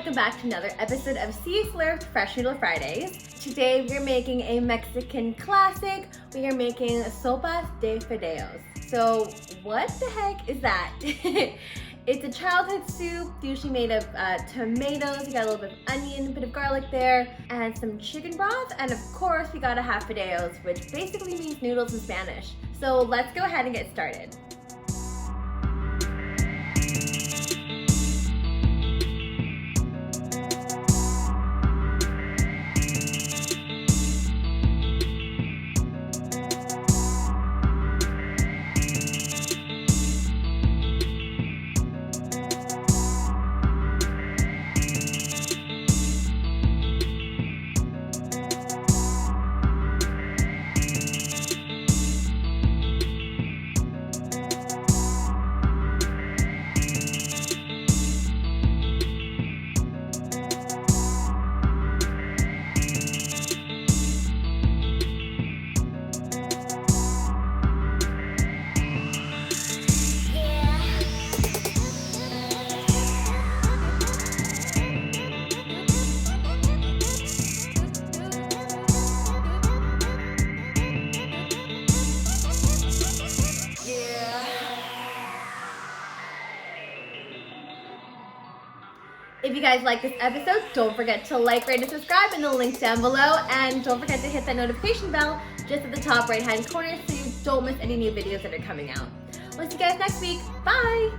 welcome back to another episode of Sea Slurped Fresh Noodle Fridays. Today we're making a Mexican classic. We are making sopas de fideos. So what the heck is that? It's a childhood soup, usually made of tomatoes. You got a little bit of onion, a bit of garlic there, and some chicken broth. And of course we gotta have fideos, which basically means noodles in Spanish. So let's go ahead and get started. If you guys like this episode, don't forget to like, rate, and subscribe in the link down below. And don't forget to hit that notification bell just at the top right-hand corner so you don't miss any new videos that are coming out. We'll see you guys next week. Bye!